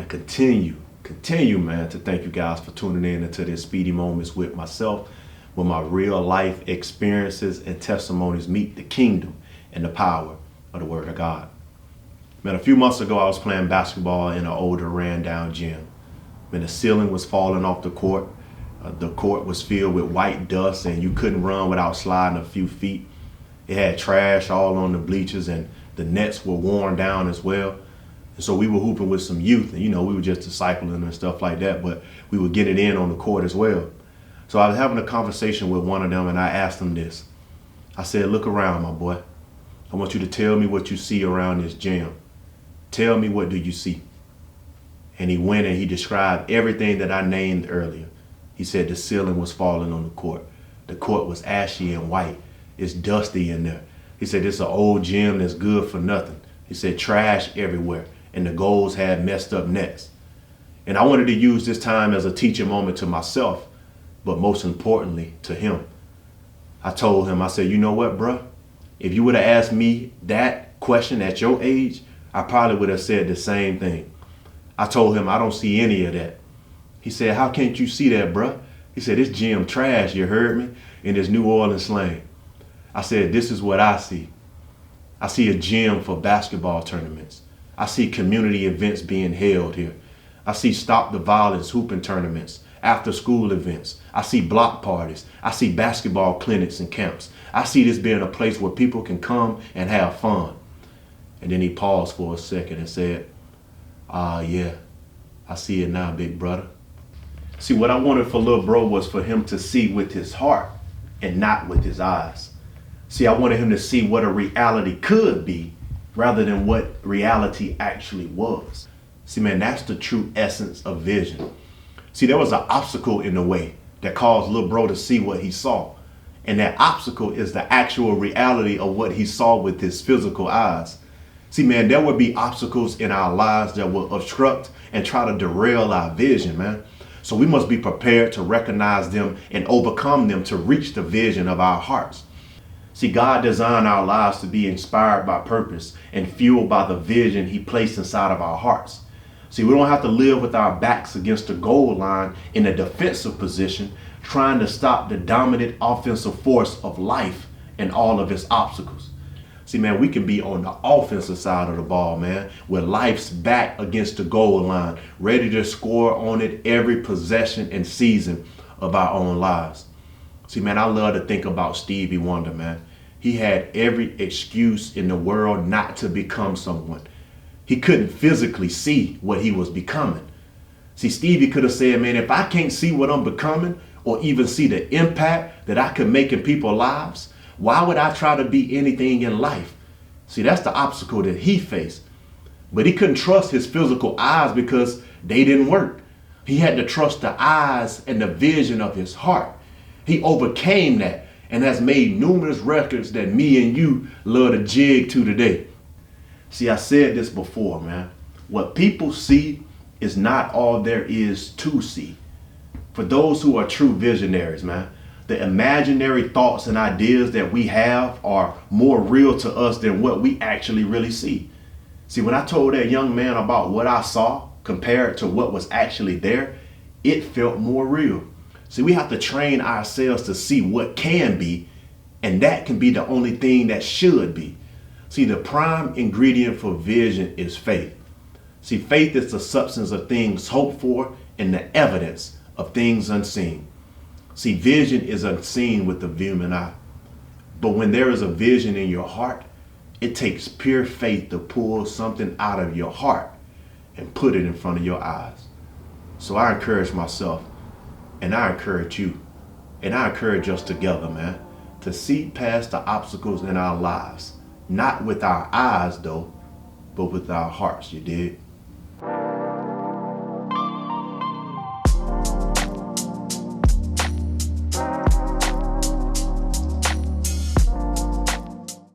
continue, man, to thank you guys for tuning in into this Speedy Moments with myself, where my real life experiences and testimonies meet the kingdom and the power of the Word of God. Man, a few months ago, I was playing basketball in an older, ran down gym. Man, the ceiling was falling off the court. The court was filled with white dust, and you couldn't run without sliding a few feet. It had trash all on the bleachers, and the nets were worn down as well. And so we were hooping with some youth, and we were just discipling and stuff like that, but we were getting in on the court as well. So I was having a conversation with one of them, and I asked him this. I said, look around, my boy. I want you to tell me what you see around this gym. Tell me, what do you see? And he went and he described everything that I named earlier. He said the ceiling was falling on the court. The court was ashy and white. It's dusty in there. He said it's an old gym that's good for nothing. He said trash everywhere, and the goals had messed up nets. And I wanted to use this time as a teaching moment to myself, but most importantly to him. I told him, I said, you know what, bruh? If you would have asked me that question at your age, I probably would have said the same thing. I told him, I don't see any of that. He said, how can't you see that, bruh? He said, this gym trash, you heard me, in this New Orleans slang. I said, this is what I see. I see a gym for basketball tournaments. I see community events being held here. I see Stop the Violence hooping tournaments, after school events. I see block parties. I see basketball clinics and camps. I see this being a place where people can come and have fun. And then he paused for a second and said, yeah, I see it now, big brother. See, what I wanted for little bro was for him to see with his heart and not with his eyes. See, I wanted him to see what a reality could be rather than what reality actually was. See, man, that's the true essence of vision. See, there was an obstacle in the way that caused little bro to see what he saw. And that obstacle is the actual reality of what he saw with his physical eyes. See, man, there would be obstacles in our lives that will obstruct and try to derail our vision, man. So we must be prepared to recognize them and overcome them to reach the vision of our hearts. See, God designed our lives to be inspired by purpose and fueled by the vision he placed inside of our hearts. See, we don't have to live with our backs against the goal line in a defensive position, trying to stop the dominant offensive force of life and all of its obstacles. See, man, we can be on the offensive side of the ball, man, with life's back against the goal line, ready to score on it every possession and season of our own lives. See, man, I love to think about Stevie Wonder, man. He had every excuse in the world not to become someone. He couldn't physically see what he was becoming. See, Stevie could have said, man, if I can't see what I'm becoming or even see the impact that I could make in people's lives, why would I try to be anything in life? See, that's the obstacle that he faced. But he couldn't trust his physical eyes because they didn't work. He had to trust the eyes and the vision of his heart. He overcame that and has made numerous records that me and you love to jig to today. See, I said this before, man. What people see is not all there is to see. For those who are true visionaries, man, the imaginary thoughts and ideas that we have are more real to us than what we actually really see. See, when I told that young man about what I saw compared to what was actually there, it felt more real. See, we have to train ourselves to see what can be, and that can be the only thing that should be. See, the prime ingredient for vision is faith. See, faith is the substance of things hoped for and the evidence of things unseen. See, vision is unseen with the human eye. But when there is a vision in your heart, it takes pure faith to pull something out of your heart and put it in front of your eyes. So I encourage myself, and I encourage you, and I encourage us together, man, to see past the obstacles in our lives. Not with our eyes, though, but with our hearts, you dig?